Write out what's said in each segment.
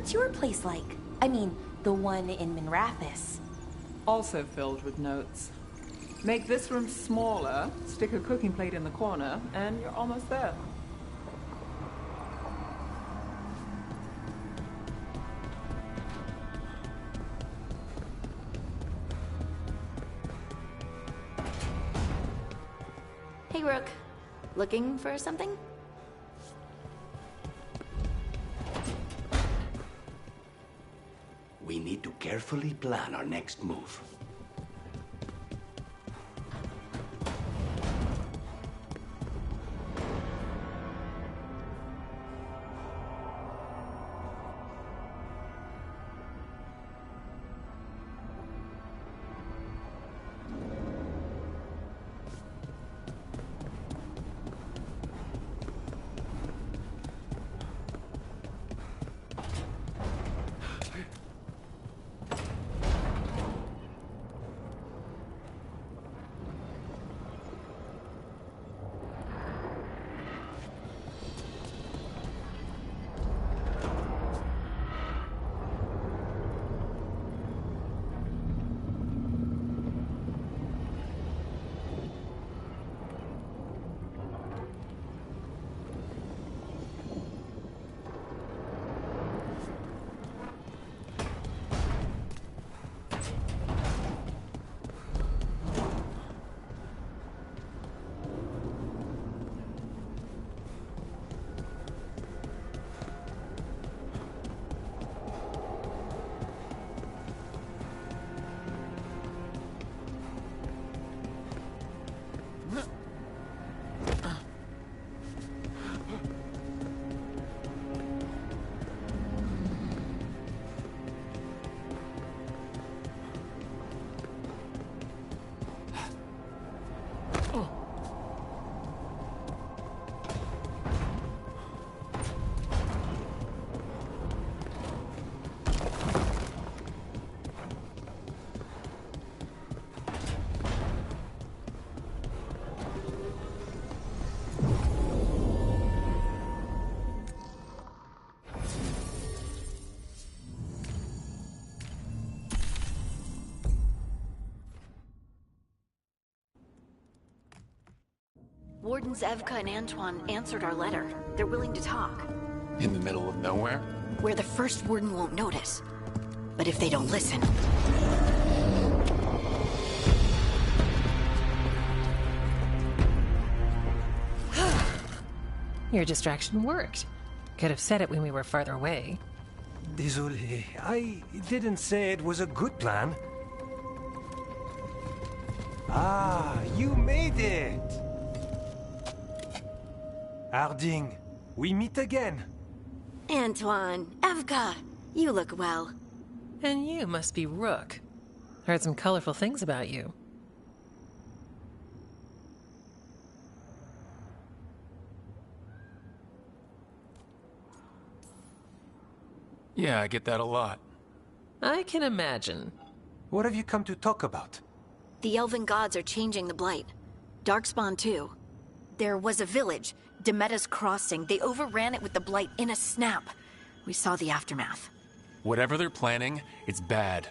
What's your place like? I mean, the one in Minrathis. Also filled with notes. Make this room smaller, stick a cooking plate in the corner, and you're almost there. Hey, Rook. Looking for something? We need to carefully plan our next move. Wardens Evka and Antoine answered our letter. They're willing to talk. In the middle of nowhere? Where the first warden won't notice. But if they don't listen... Your distraction worked. Could have said it when we were farther away. Désolé, I didn't say it was a good plan. Ah, you made it! Harding, we meet again. Antoine, Evka, you look well. And you must be Rook. Heard some colorful things about you. Yeah, I get that a lot. I can imagine. What have you come to talk about? The Elven gods are changing the Blight. Darkspawn too. There was a village, Demetta's Crossing. They overran it with the Blight in a snap. We saw the aftermath. Whatever they're planning, it's bad.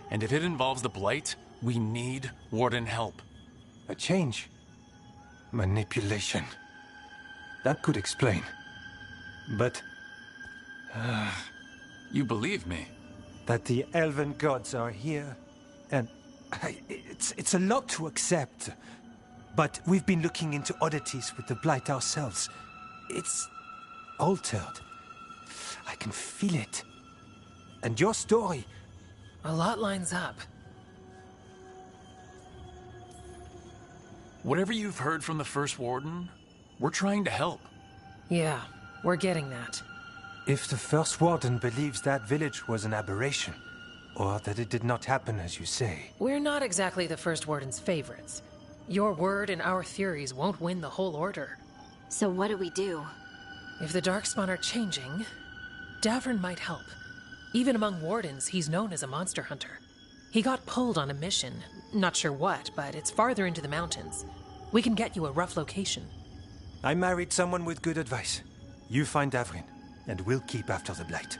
And if it involves the Blight, we need Warden help. A change. Manipulation. That could explain. But... You believe me? that the Elven gods are here, and it's a lot to accept. But we've been looking into oddities with the Blight ourselves. It's altered. I can feel it. And your story... A lot lines up. Whatever you've heard from the First Warden, we're trying to help. Yeah, we're getting that. If the First Warden believes that village was an aberration, or that it did not happen as you say... We're not exactly the First Warden's favorites. Your word and our theories won't win the whole order. So what do we do? If the Darkspawn are changing, Davrin might help. Even among Wardens, he's known as a monster hunter. He got pulled on a mission. Not sure what, but it's farther into the mountains. We can get you a rough location. I married someone with good advice. You find Davrin, and we'll keep after the Blight.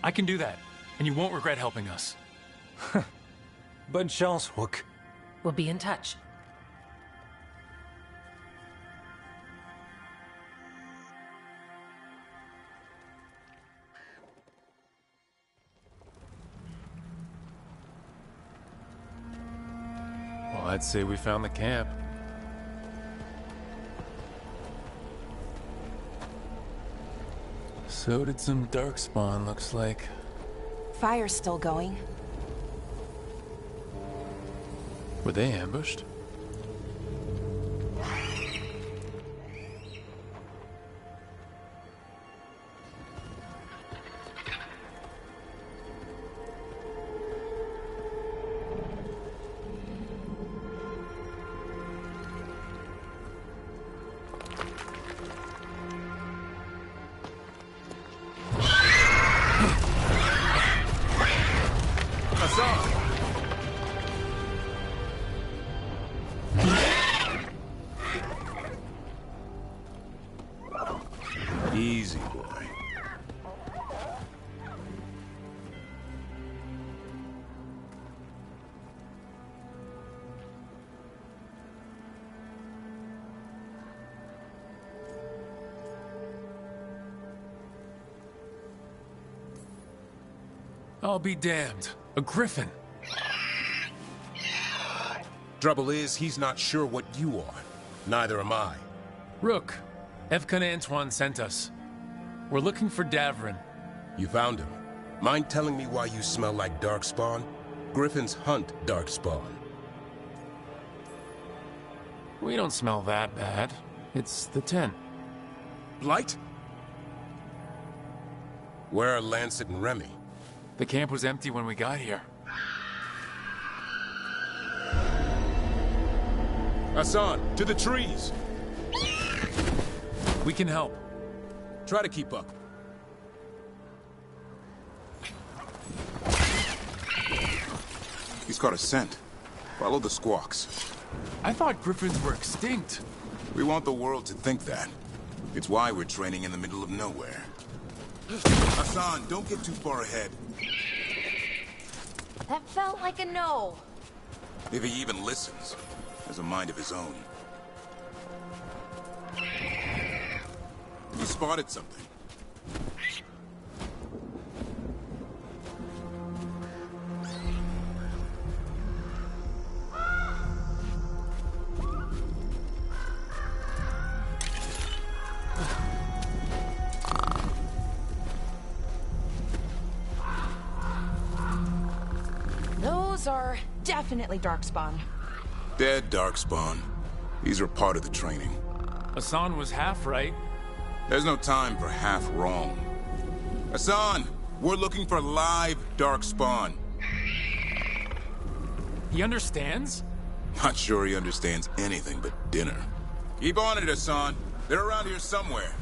I can do that, and you won't regret helping us. Bonne chance, Rook. We'll be in touch. Well, I'd say we found the camp. So did some darkspawn, looks like. Fire's still going. Were they ambushed? Easy, boy. I'll be damned. A griffin. Trouble is, he's not sure what you are. Neither am I. Rook, Evka and Antoine sent us. We're looking for Davrin. You found him. Mind telling me why you smell like darkspawn? Griffins hunt darkspawn. We don't smell that bad. It's the tent. Blight? Where are Lancet and Remy? The camp was empty when we got here. Hassan, to the trees! We can help. Try to keep up. He's caught a scent. Follow the squawks. I thought griffins were extinct. We want the world to think that. It's why we're training in the middle of nowhere. Hassan, don't get too far ahead. That felt like a no. If he even listens. Has a mind of his own. You spotted something. Those are definitely darkspawn. Dead darkspawn. These are part of the training. Hassan was half right. There's no time for half wrong. Hassan, we're looking for live darkspawn. He understands? Not sure he understands anything but dinner. Keep on it, Hassan. They're around here somewhere.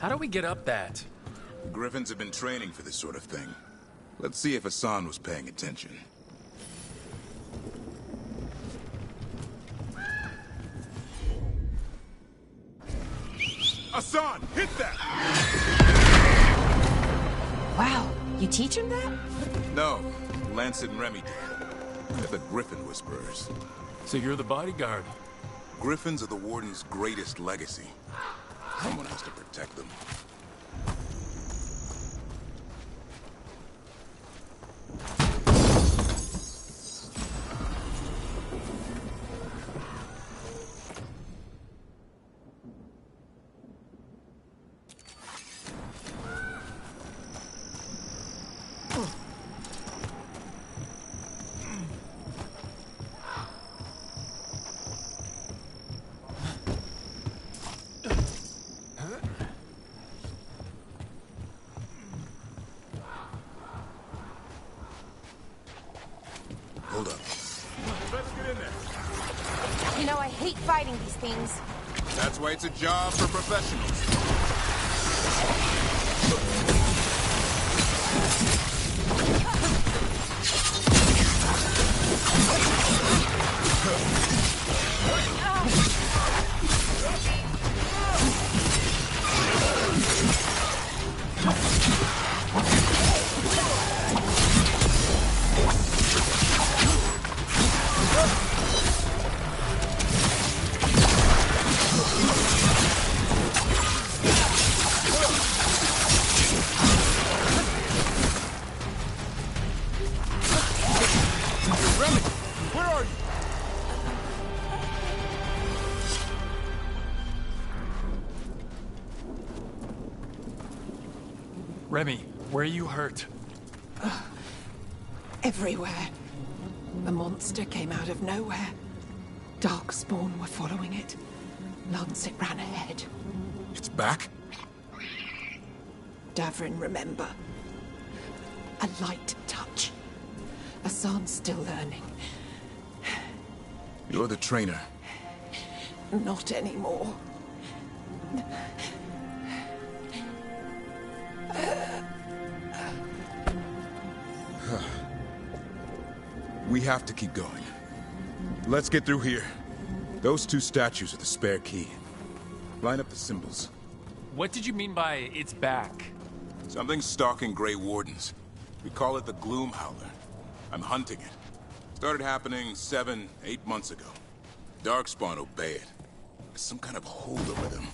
How do we get up that? Griffins have been training for this sort of thing. Let's see if Hassan was paying attention. Hassan, hit that! Wow, you teach him that? No, Lancet and Remy did. They're the Griffin Whisperers. So you're the bodyguard. Griffins are the Warden's greatest legacy. Someone has to protect them. hate fighting these things. That's why it's a job for professionals. Remy, where are you hurt? Everywhere. A monster came out of nowhere. Darkspawn were following it. Lancet ran ahead. It's back? Davrin, remember. A light touch. Hassan's still learning. You're the trainer. Not anymore. We have to keep going. Let's get through here. Those two statues are the spare key. Line up the symbols. What did you mean by it's back? Something's stalking Grey Wardens. We call it the Gloom Howler. I'm hunting it. Started happening 7, 8 months ago. Darkspawn obey it. There's some kind of hold over them.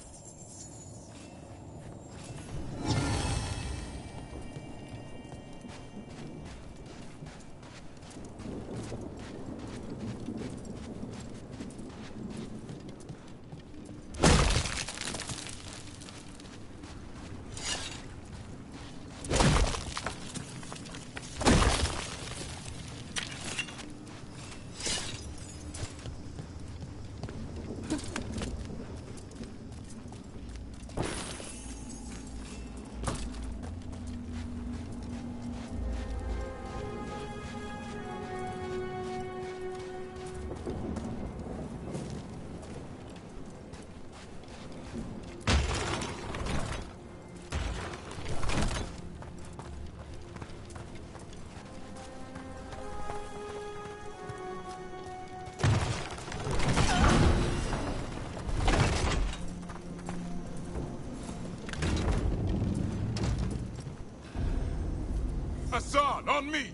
Hassan, on me!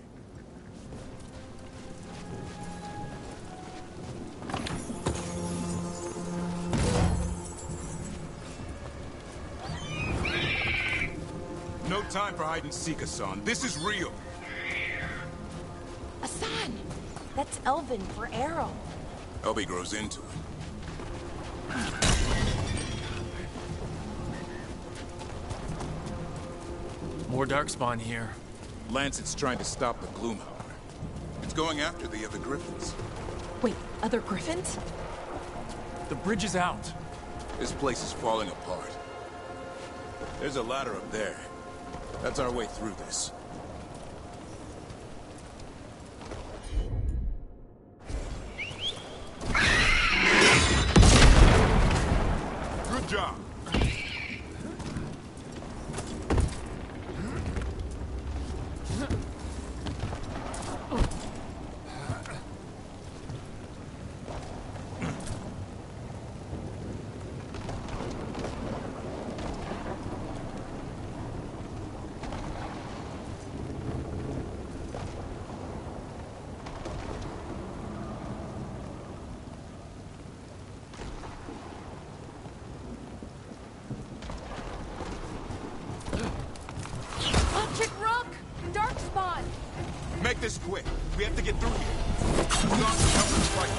No time for hide and seek, Hassan. This is real. Hassan! That's Elven for arrow. Elby grows into it. More Darkspawn here. Lancet's trying to stop the Gloom Howler. It's going after the other Griffins. Wait, other griffins? The bridge is out. This place is falling apart. There's a ladder up there. That's our way through this. Good job. Make this quick. We have to get through here. Hold on to help us fight.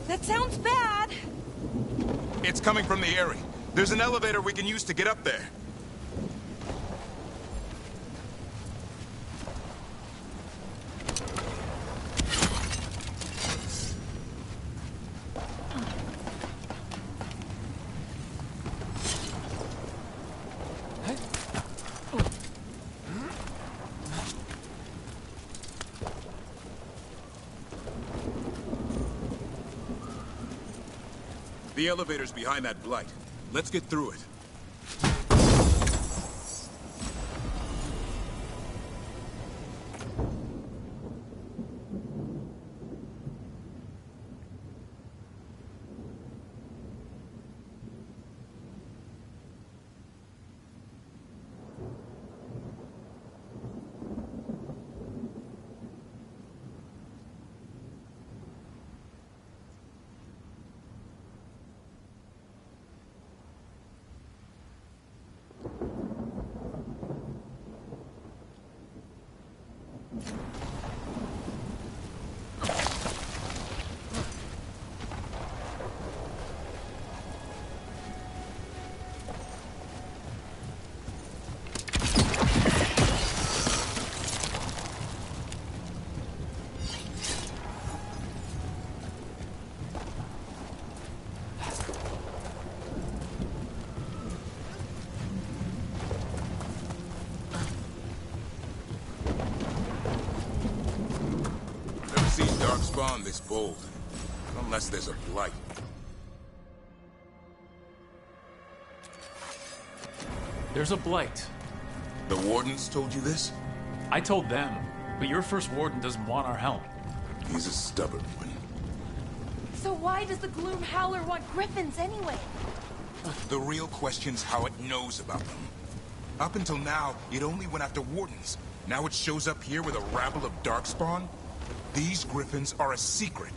That sounds bad. It's coming from the area. There's an elevator we can use to get up there. The elevator's behind that blight. Let's get through it. Darkspawn this bold, unless there's a blight. There's a blight. The wardens told you this? I told them, but your first warden doesn't want our help. He's a stubborn one. So why does the Gloom Howler want griffins anyway? The real question's how it knows about them. Up until now, it only went after wardens. Now it shows up here with a rabble of Darkspawn? These griffins are a secret.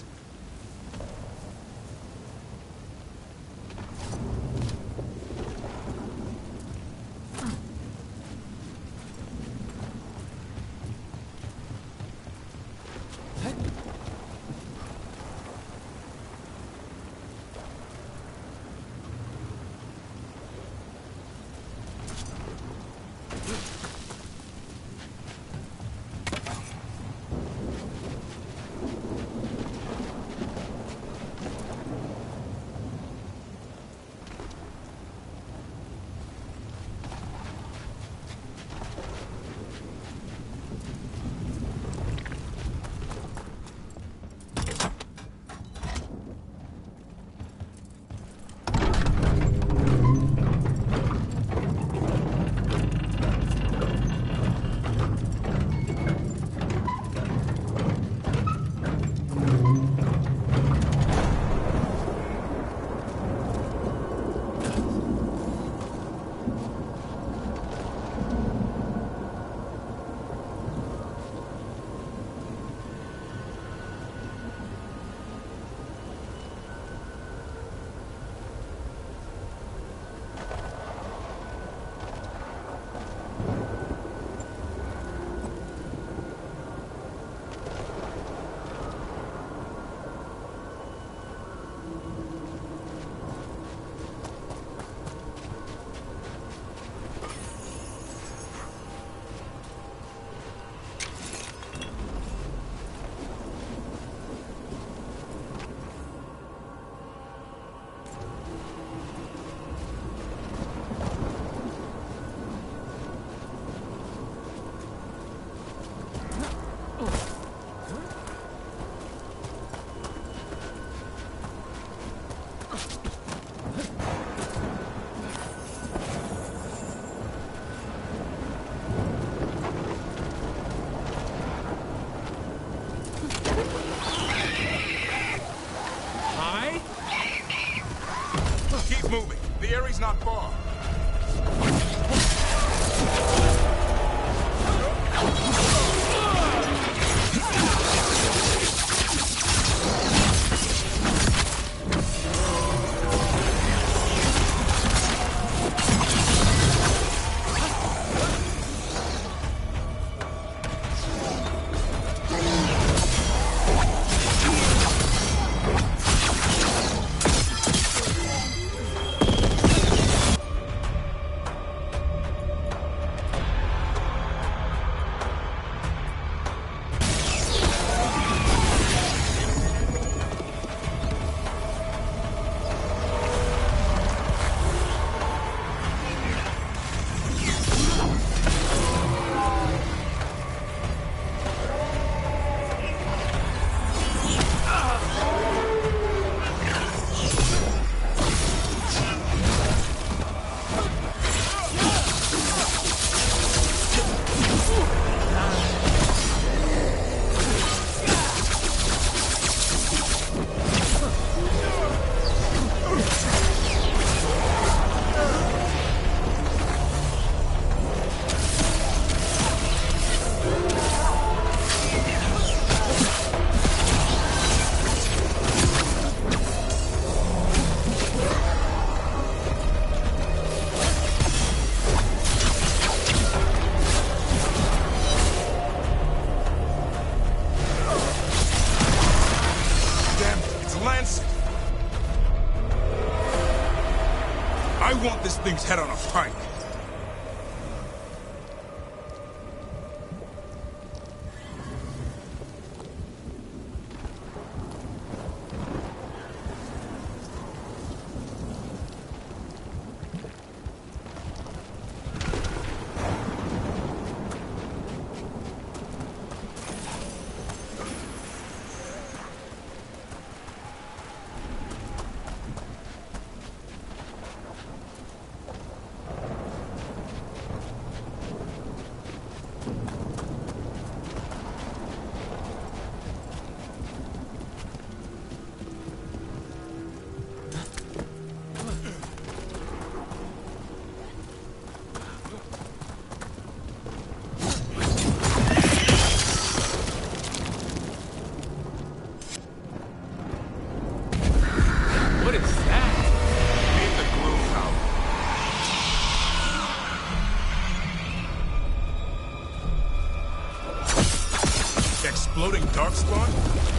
exploding darkspawn?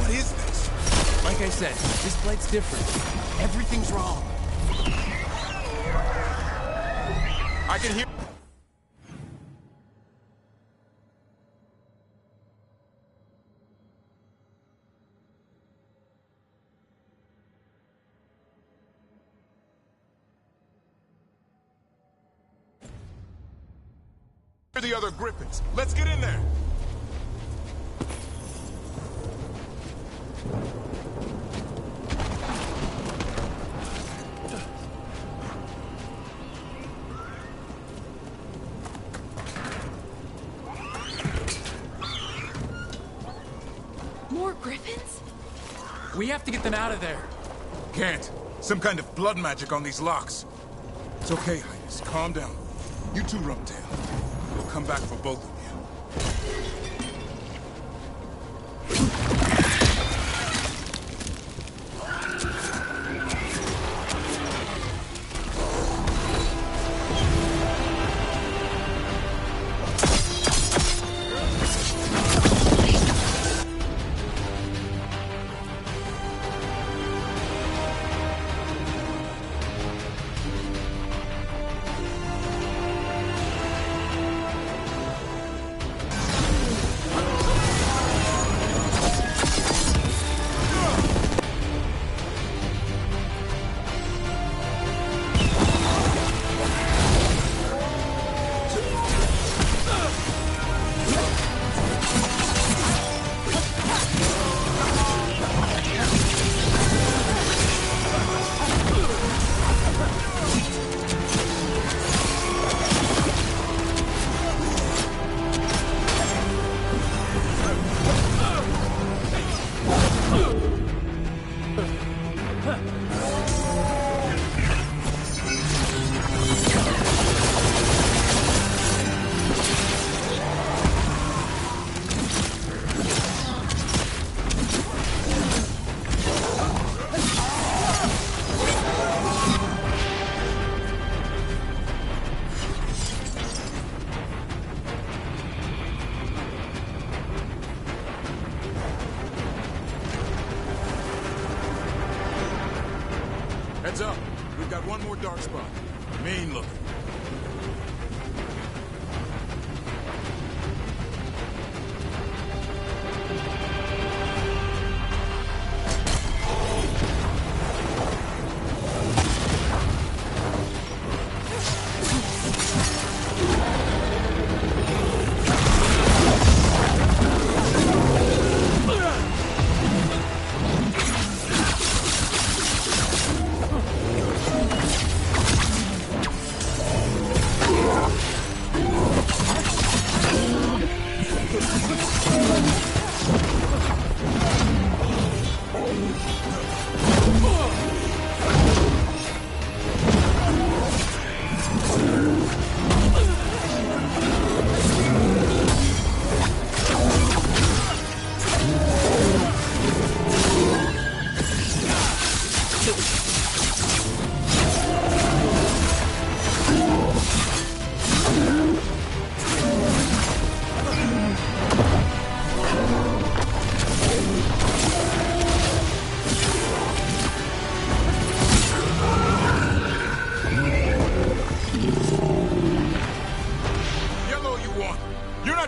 What is this? Like I said, this blight's different. Everything's wrong. I can hear... the other griffins. Let's get in there. More griffins? We have to get them out of there. Can't. Some kind of blood magic on these locks. It's okay, Highness. Calm down. You two, Rumtail. We'll come back for both of you. Heads up. We've got one more dark spot. Mean looking.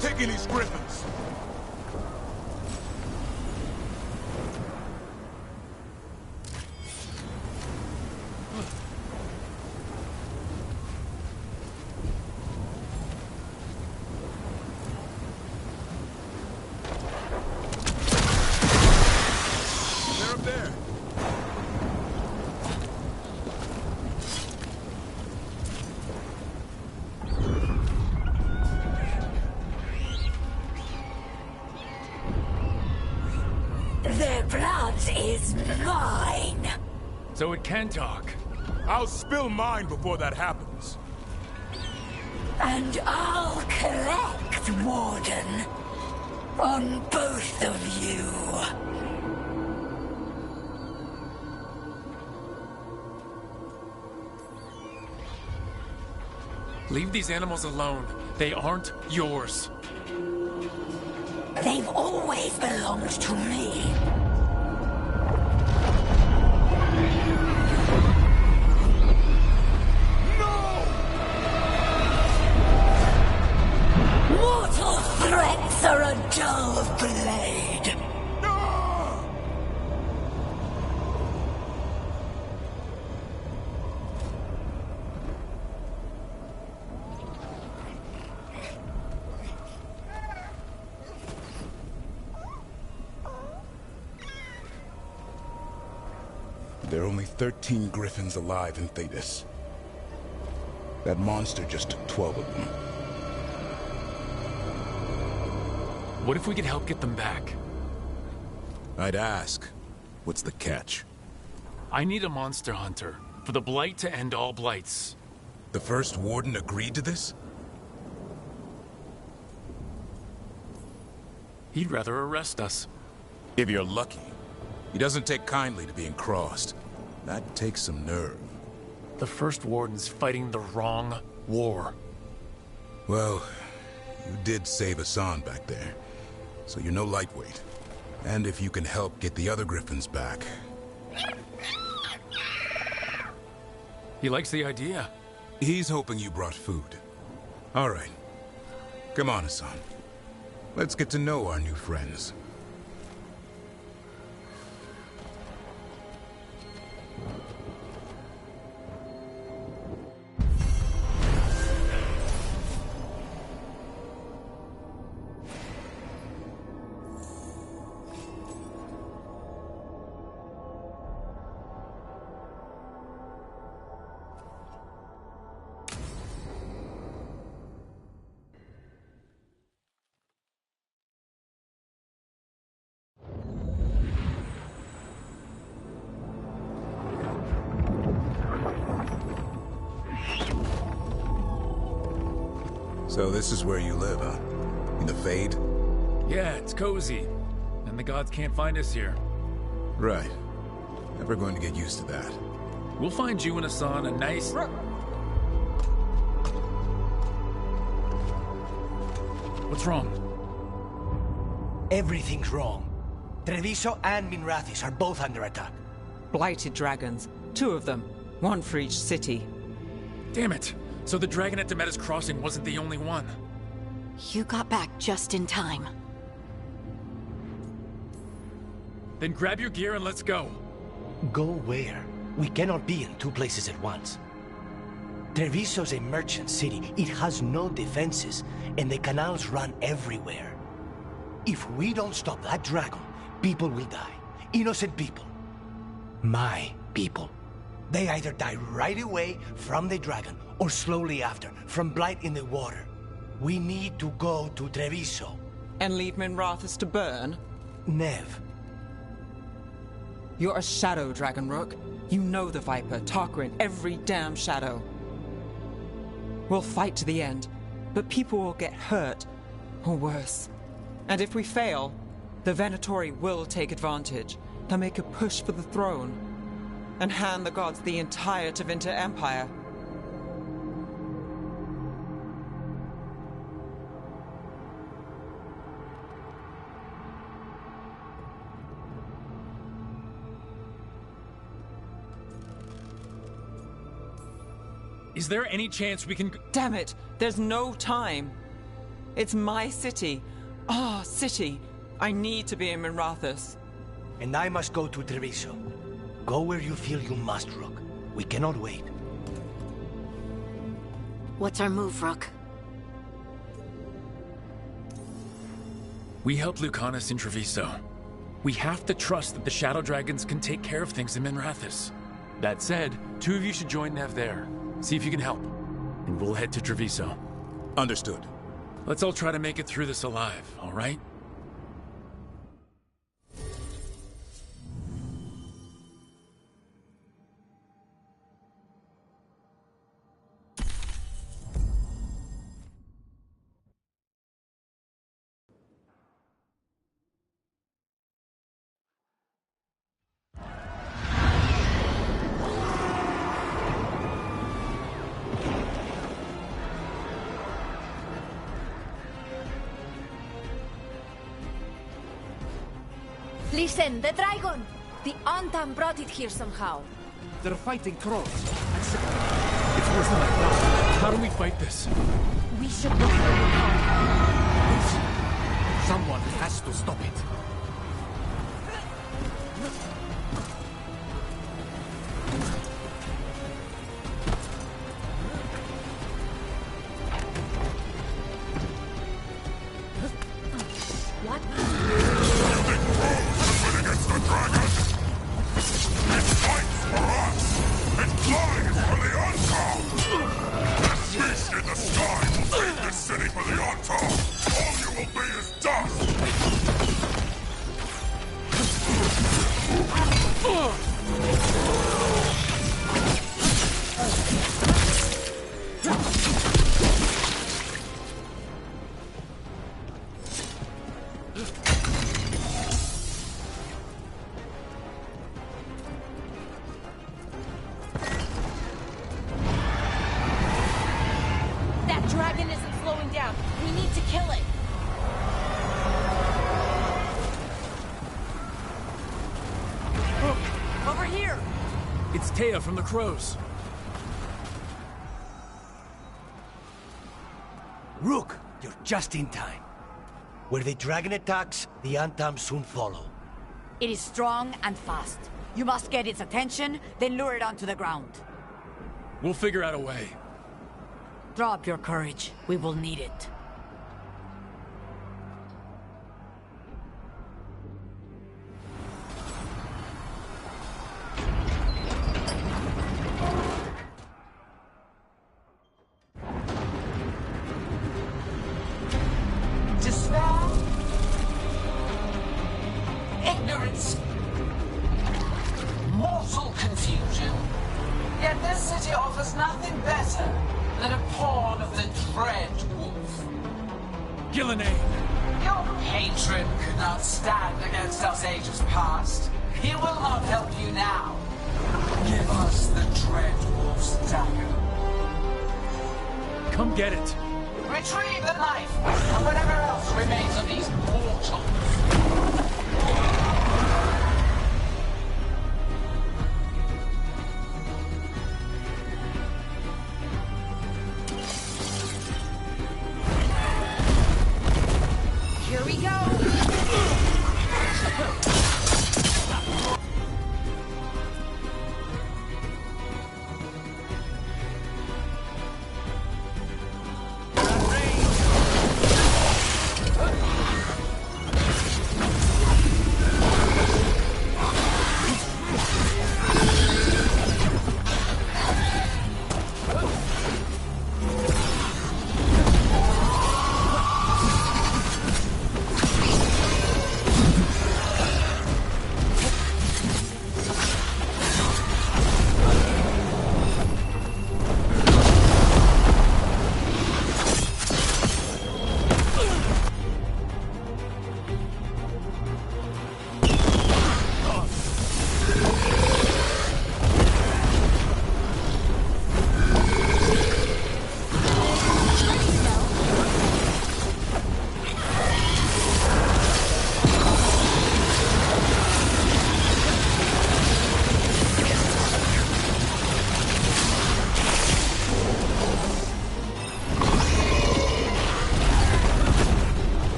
Taking these griffins. They're up there. Their blood is mine. So it can talk. I'll spill mine before that happens. And I'll collect, Warden. On both of you. Leave these animals alone. They aren't yours. They've always belonged to me. Mortal threats are a dull blade. There are only 13 griffins alive in Thetis. That monster just took 12 of them. What if we could help get them back? I'd ask, what's the catch? I need a monster hunter for the Blight to end all blights. The first warden agreed to this? He'd rather arrest us. If you're lucky. He doesn't take kindly to being crossed. That takes some nerve. The first warden's fighting the wrong war. Well, you did save Hassan back there, so you're no lightweight. And if you can help get the other griffins back... He likes the idea. He's hoping you brought food. All right. Come on, Hassan. Let's get to know our new friends. So this is where you live, huh? In the Fade? Yeah, it's cozy. And the gods can't find us here. Right. Never going to get used to that. We'll find you and Hassan a nice... What's wrong? Everything's wrong. Treviso and Minrathis are both under attack. Blighted dragons. 2 of them. 1 for each city. Damn it! So the dragon at Demeter's Crossing wasn't the only one. You got back just in time. Then grab your gear and let's go. Go where? We cannot be in 2 places at once. Treviso's a merchant city. It has no defenses, and the canals run everywhere. If we don't stop that dragon, people will die. Innocent people. My people. They either die right away from the dragon, or slowly after, from blight in the water. We need to go to Treviso. And leave Minrathis to burn? Nev. You're a shadow, Dragon Rook. You know the Viper, Tarquin, every damn shadow. We'll fight to the end, but people will get hurt, or worse. And if we fail, the Venatori will take advantage. They'll make a push for the throne, and hand the gods the entire Tevinter Empire. Is there any chance we can... Damn it! There's no time! It's my city. Our city. I need to be in Minrathis. And I must go to Treviso. Go where you feel you must, Rook. We cannot wait. What's our move, Rook? We helped Lucanus in Treviso. We have to trust that the Shadow Dragons can take care of things in Minrathis. That said, 2 of you should join Nev there. See if you can help. And we'll head to Treviso. Understood. Let's all try to make it through this alive, all right? Listen, the dragon! The Antam brought it here somehow. They're fighting trolls. It's worse than I thought. How do we fight this? We should look for the camp. Someone has to stop it. That dragon isn't slowing down. We need to kill it. Over here! It's Taya from the Crows. Rook, you're just in time. Where the dragon attacks, the Antam soon follow. It is strong and fast. You must get its attention, then lure it onto the ground. We'll figure out a way. Drop your courage. We will need it. Despair? Ignorance? Mortal confusion? Yet this city offers nothing better than a pawn of the Dread Wolf. Gillenane! Your patron could not stand against us ages past. He will not help you now. Give us the Dread Wolf's dagger. Come get it! Retrieve the knife and whatever else remains of these mortals. Here we go!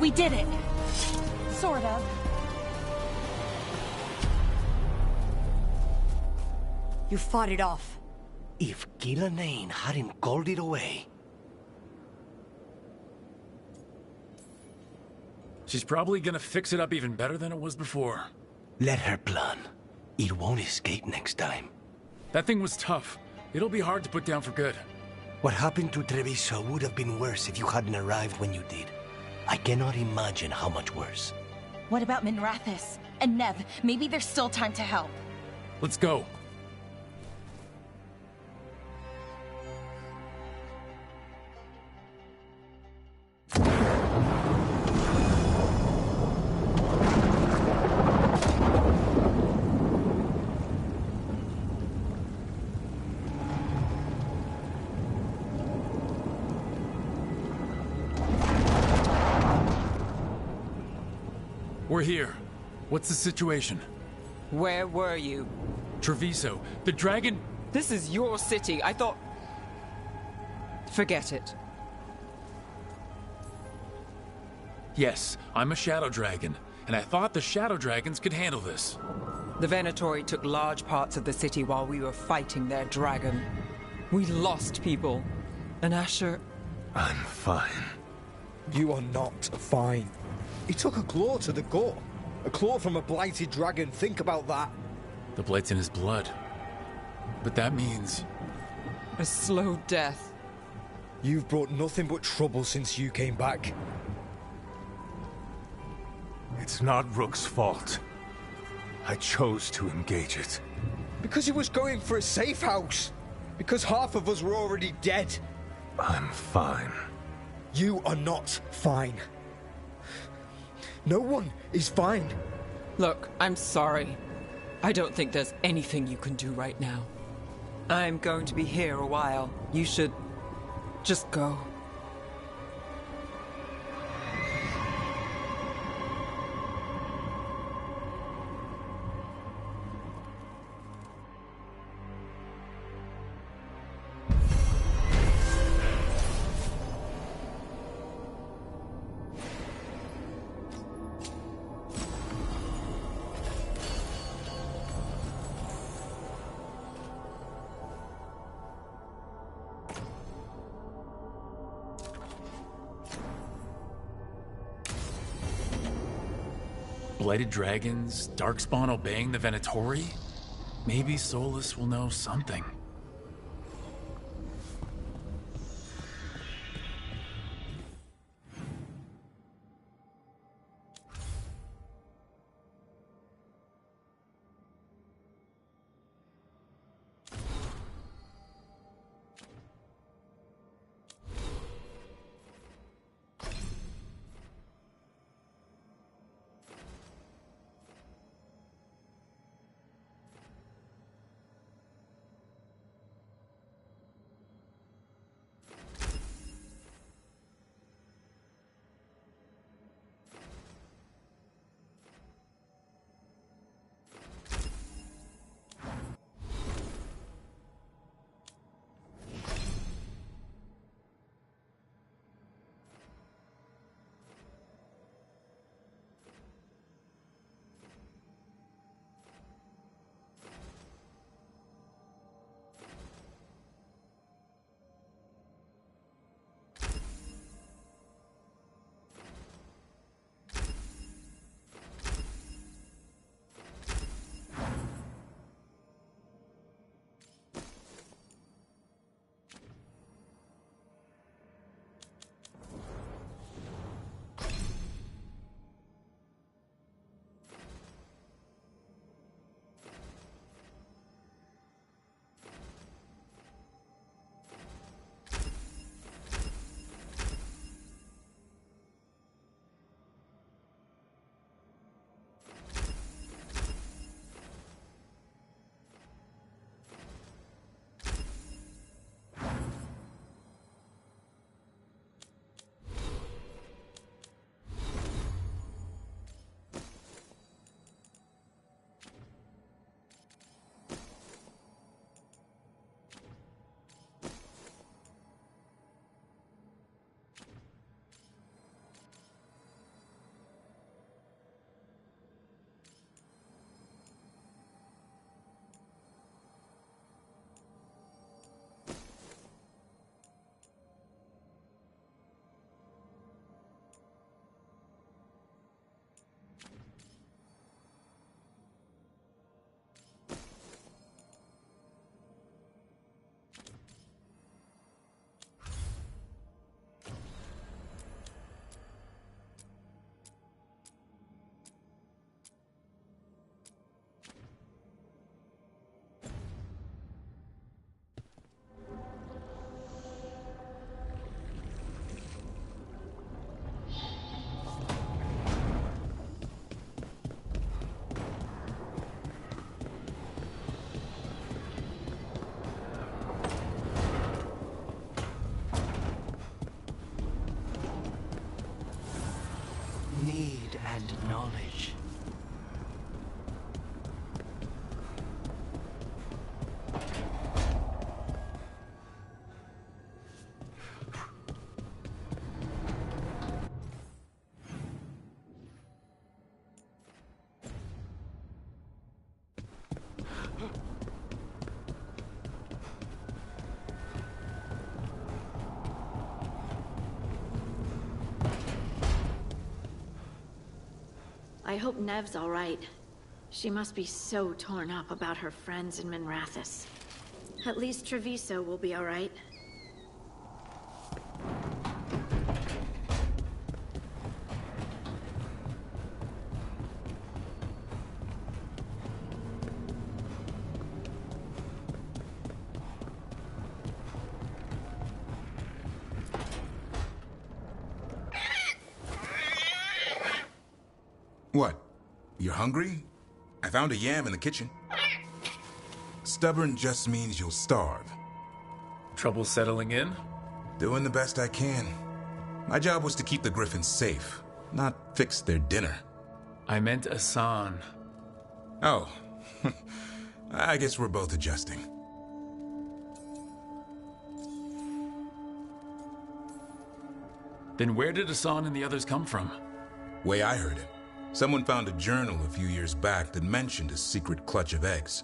We did it! Sort of. You fought it off. If Gillanane hadn't called it away... She's probably gonna fix it up even better than it was before. Let her plan. It won't escape next time. That thing was tough. It'll be hard to put down for good. What happened to Treviso would have been worse if you hadn't arrived when you did. I cannot imagine how much worse. What about Minrathis? And Nev, maybe there's still time to help. Let's go. We're here. What's the situation? Where were you? Treviso. The dragon... This is your city. I thought... Forget it. Yes, I'm a shadow dragon, and I thought the shadow dragons could handle this. The Venatori took large parts of the city while we were fighting their dragon. We lost people. And Asher... I'm fine. You are not fine. He took a claw to the gut. A claw from a blighted dragon. Think about that. The blight's in his blood. But that means... a slow death. You've brought nothing but trouble since you came back. It's not Rook's fault. I chose to engage it. Because he was going for a safe house. Because half of us were already dead. I'm fine. You are not fine. No one is fine. Look, I'm sorry. I don't think there's anything you can do right now. I'm going to be here a while. You should just go. Blighted dragons, Darkspawn obeying the Venatori? Maybe Solus will know something. I hope Nev's all right. She must be so torn up about her friends in Minrathous. At least Treviso will be all right. What? You're hungry? I found a yam in the kitchen. Stubborn just means you'll starve. Trouble settling in? Doing the best I can. My job was to keep the Griffins safe, not fix their dinner. I meant Asan. Oh. I guess we're both adjusting. Then where did Asan and the others come from? Way I heard it, someone found a journal a few years back that mentioned a secret clutch of eggs.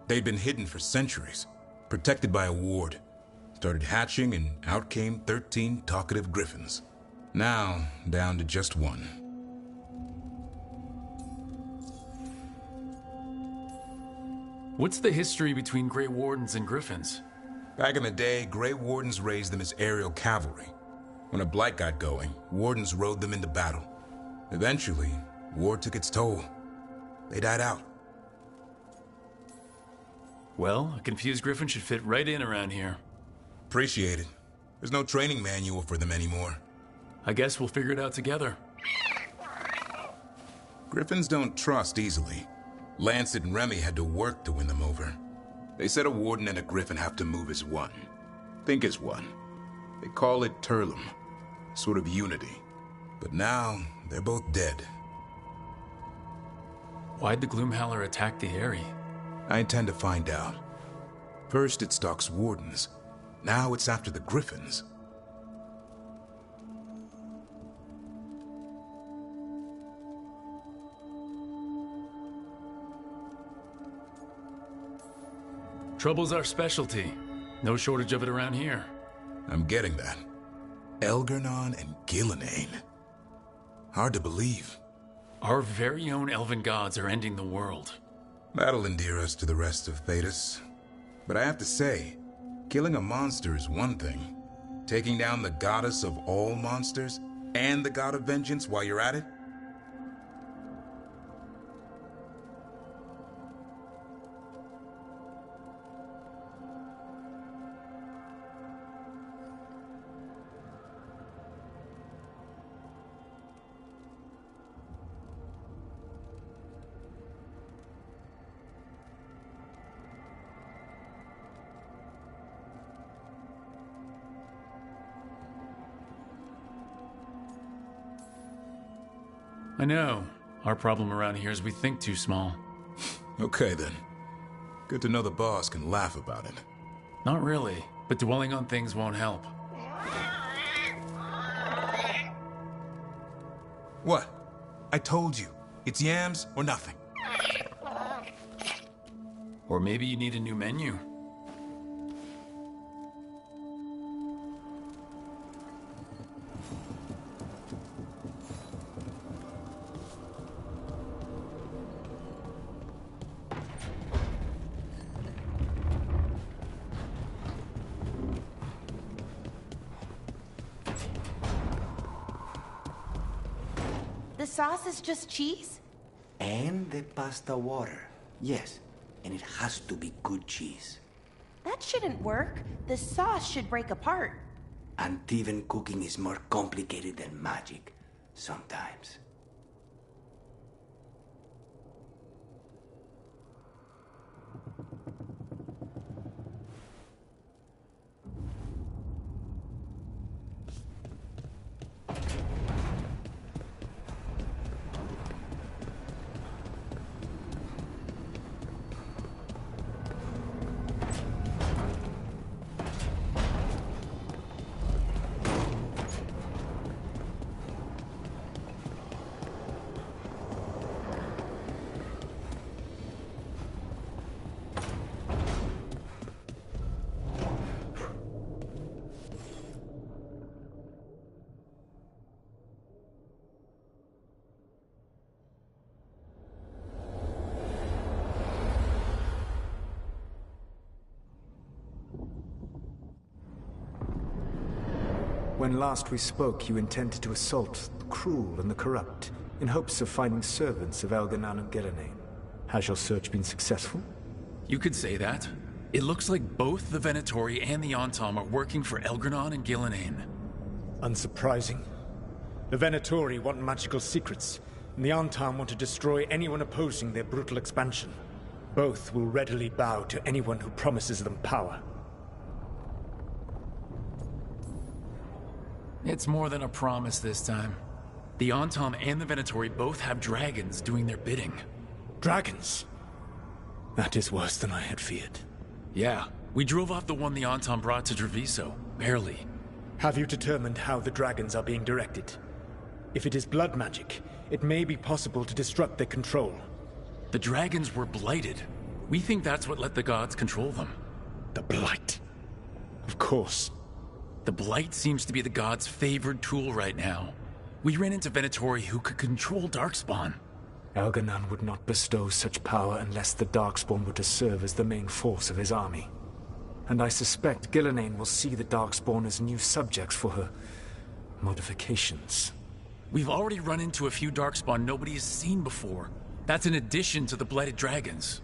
They'd been hidden for centuries, protected by a ward. Started hatching and out came 13 talkative griffins. Now, down to just one. What's the history between Grey Wardens and Griffins? Back in the day, Grey Wardens raised them as aerial cavalry. When a blight got going, Wardens rode them into battle. Eventually, war took its toll. They died out. Well, a confused griffin should fit right in around here. Appreciate it. There's no training manual for them anymore. I guess we'll figure it out together. Griffins don't trust easily. Lancet and Remy had to work to win them over. They said a warden and a griffin have to move as one. Think as one. They call it Turlum. Sort of unity. But now, they're both dead. Why'd the Gloomhowler attack the Eyrie? I intend to find out. First it stalks wardens. Now it's after the Griffins. Trouble's our specialty. No shortage of it around here. I'm getting that. Elgernon and Gillenane. Hard to believe. Our very own elven gods are ending the world. That'll endear us to the rest of Thedas. But I have to say, killing a monster is one thing. Taking down the goddess of all monsters and the god of vengeance while you're at it? I know. Our problem around here is we think too small. Okay then. Good to know the boss can laugh about it. Not really, but dwelling on things won't help. What? I told you. It's yams or nothing. Or maybe you need a new menu. The sauce is just cheese? And the pasta water. Yes, and it has to be good cheese. That shouldn't work. The sauce should break apart. And even cooking is more complicated than magic, sometimes. When last we spoke, you intended to assault the cruel and the corrupt, in hopes of finding servants of Elganan and Gillenane. Has your search been successful? You could say that. It looks like both the Venatori and the Antom are working for Elgranon and Gillenane. Unsurprising. The Venatori want magical secrets, and the Antom want to destroy anyone opposing their brutal expansion. Both will readily bow to anyone who promises them power. It's more than a promise this time. The Antom and the Venatori both have dragons doing their bidding. Dragons? That is worse than I had feared. Yeah, we drove off the one the Antom brought to Treviso. Barely. Have you determined how the dragons are being directed? If it is blood magic, it may be possible to disrupt their control. The dragons were blighted. We think that's what let the gods control them. The blight? Of course. The blight seems to be the gods' favored tool right now. We ran into Venatori who could control Darkspawn. Elganan would not bestow such power unless the Darkspawn were to serve as the main force of his army. And I suspect Gillenane will see the Darkspawn as new subjects for her modifications. We've already run into a few Darkspawn nobody has seen before. That's in addition to the blighted dragons.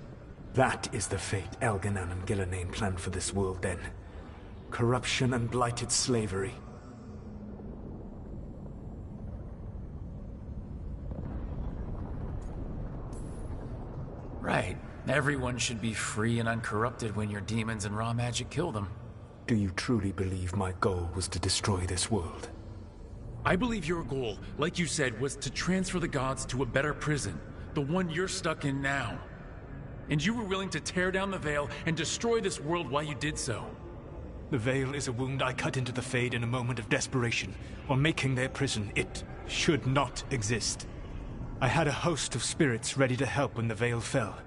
That is the fate Elganan and Gillenane planned for this world then. Corruption and blighted slavery. Right. Everyone should be free and uncorrupted when your demons and raw magic kill them. Do you truly believe my goal was to destroy this world? I believe your goal, like you said, was to transfer the gods to a better prison. The one you're stuck in now. And you were willing to tear down the Veil and destroy this world while you did so. The Veil is a wound I cut into the Fade in a moment of desperation, while making their prison. It should not exist. I had a host of spirits ready to help when the Veil fell.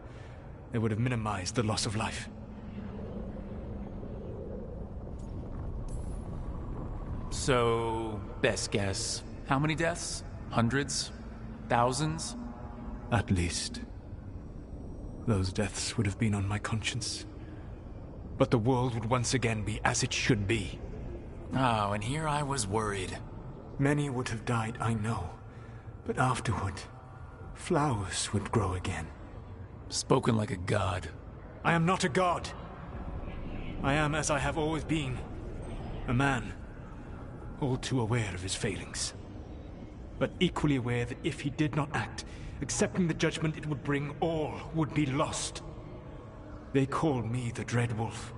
They would have minimized the loss of life. So, best guess, how many deaths? Hundreds? Thousands? At least. Those deaths would have been on my conscience. But the world would once again be as it should be. Oh, and here I was worried. Many would have died, I know. But afterward, flowers would grow again. Spoken like a god. I am not a god. I am as I have always been. A man. All too aware of his failings. But equally aware that if he did not act, accepting the judgment it would bring, all would be lost. They call me the Dread Wolf.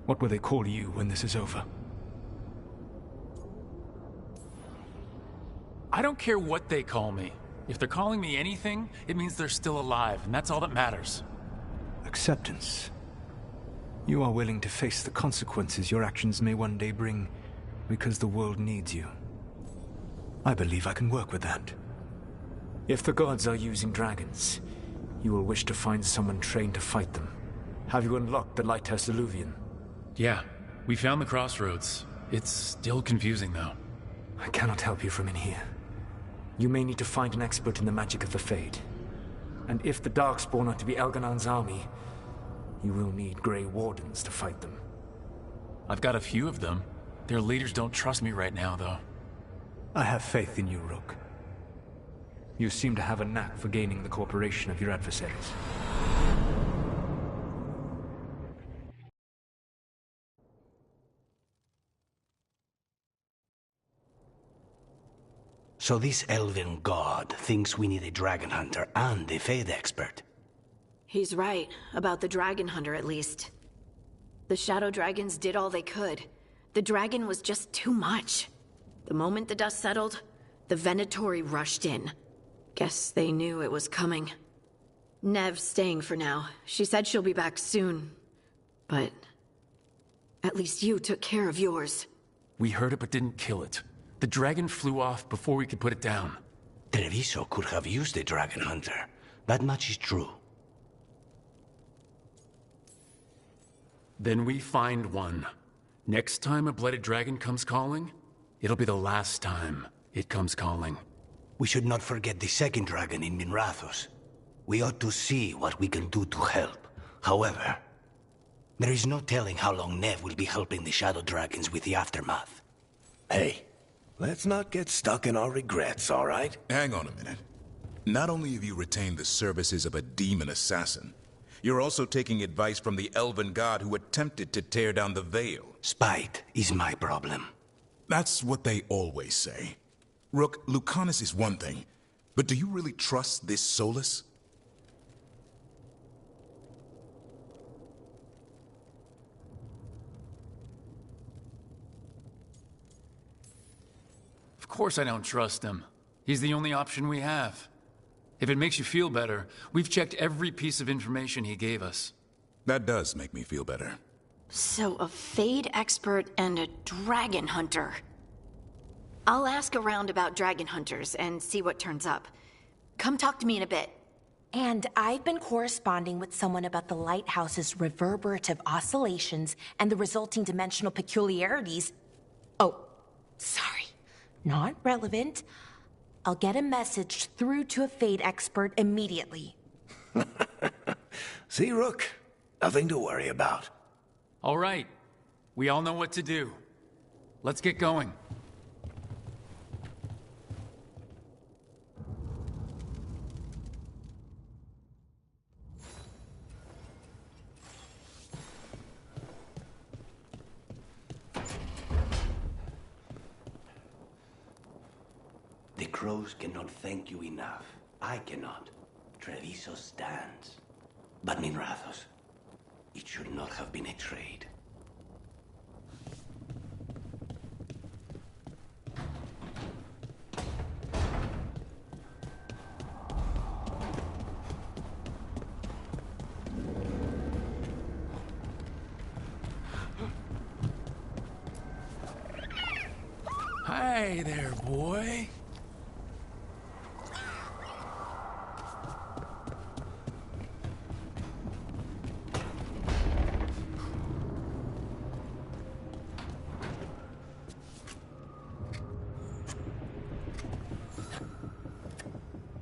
What will they call you when this is over? I don't care what they call me. If they're calling me anything, it means they're still alive, and that's all that matters. Acceptance. You are willing to face the consequences your actions may one day bring, because the world needs you. I believe I can work with that. If the gods are using dragons, you will wish to find someone trained to fight them. Have you unlocked the Lighthouse Illuvian? Yeah, we found the crossroads. It's still confusing, though. I cannot help you from in here. You may need to find an expert in the magic of the Fade. And if the Darkspawn are to be Elganan's army, you will need Grey Wardens to fight them. I've got a few of them. Their leaders don't trust me right now, though. I have faith in you, Rook. You seem to have a knack for gaining the cooperation of your adversaries. So this elven god thinks we need a dragon hunter and a Fade expert. He's right, about the dragon hunter at least. The Shadow Dragons did all they could. The dragon was just too much. The moment the dust settled, the Venatori rushed in. Guess they knew it was coming. Nev's staying for now. She said she'll be back soon. But at least you took care of yours. We heard it but didn't kill it. The dragon flew off before we could put it down. Treviso could have used a dragon hunter. That much is true. Then we find one. Next time a blooded dragon comes calling, it'll be the last time it comes calling. We should not forget the second dragon in Minrathos. We ought to see what we can do to help. However, there is no telling how long Nev will be helping the Shadow Dragons with the aftermath. Hey, let's not get stuck in our regrets, all right? Hang on a minute. Not only have you retained the services of a demon assassin, you're also taking advice from the elven god who attempted to tear down the veil. Spite is my problem. That's what they always say. Rook, Lucanus is one thing, but do you really trust this Solus? Of course I don't trust him. He's the only option we have. If it makes you feel better, we've checked every piece of information he gave us. That does make me feel better. So a Fade expert and a dragon hunter. I'll ask around about dragon hunters and see what turns up. Come talk to me in a bit. And I've been corresponding with someone about the lighthouse's reverberative oscillations and the resulting dimensional peculiarities. Oh, sorry. Not relevant. I'll get a message through to a Fade expert immediately. See, Rook? Nothing to worry about. All right. We all know what to do. Let's get going. The crows cannot thank you enough. I cannot. Treviso stands. But Minrathos, it should not have been a trade. Hi there, boy.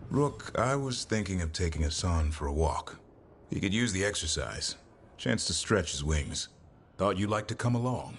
Rook, I was thinking of taking Hassan for a walk. He could use the exercise. Chance to stretch his wings. Thought you'd like to come along.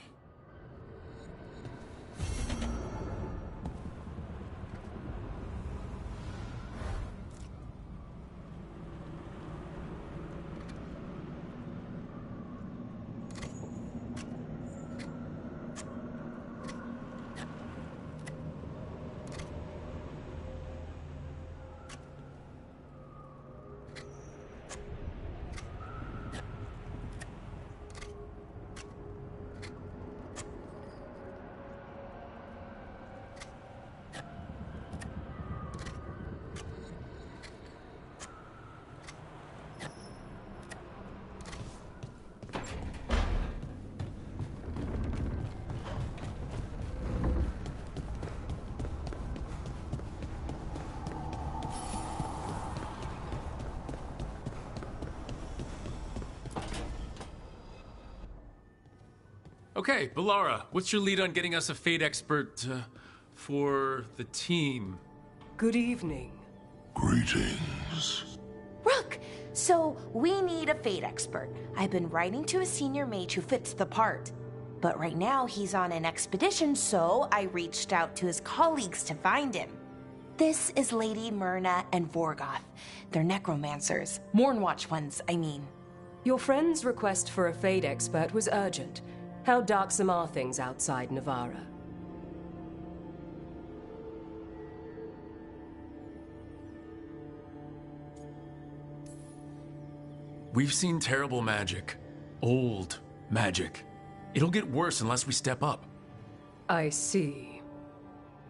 Okay, Balara, what's your lead on getting us a Fade expert for the team? Good evening. Greetings. Rook, so we need a Fade expert. I've been writing to a senior mage who fits the part. But right now he's on an expedition, so I reached out to his colleagues to find him. This is Lady Myrna and Vorgoth. They're necromancers. Mournwatch ones, I mean. Your friend's request for a Fade expert was urgent. How darksome are things outside Navarra? We've seen terrible magic. Old magic. It'll get worse unless we step up. I see.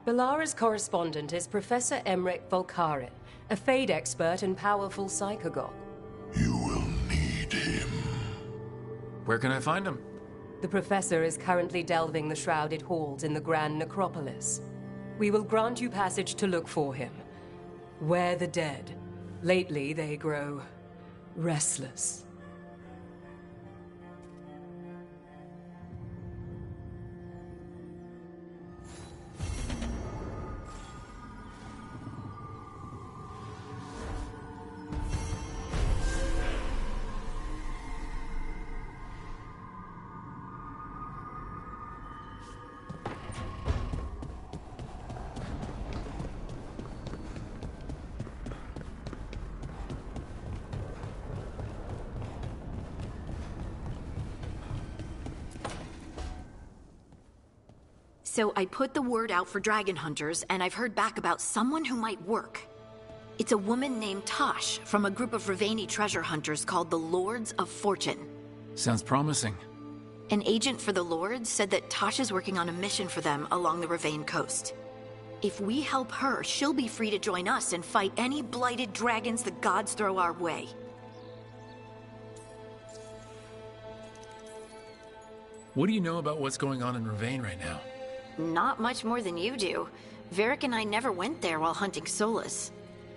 Balara's correspondent is Professor Emmerich Volkarin, a Fade expert and powerful psychagogue. You will need him. Where can I find him? The Professor is currently delving the shrouded halls in the Grand Necropolis. We will grant you passage to look for him. Where the dead. Lately, they grow restless. So I put the word out for dragon hunters, and I've heard back about someone who might work. It's a woman named Tosh from a group of Ravani treasure hunters called the Lords of Fortune. Sounds promising. An agent for the Lords said that Tosh is working on a mission for them along the Ravane coast. If we help her, she'll be free to join us and fight any blighted dragons the gods throw our way. What do you know about what's going on in Ravane right now? Not much more than you do. Varric and I never went there while hunting Solus.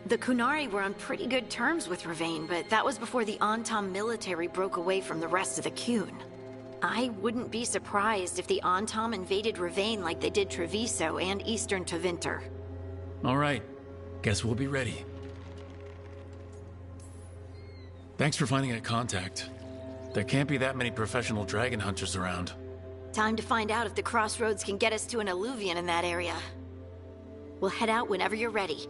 The Kunari were on pretty good terms with Ravane, but that was before the Antam military broke away from the rest of the Qun. I wouldn't be surprised if the Antam invaded Ravane like they did Treviso and Eastern Tevinter. All right. Guess we'll be ready. Thanks for finding a contact. There can't be that many professional dragon hunters around. Time to find out if the crossroads can get us to an alluvion in that area. We'll head out whenever you're ready.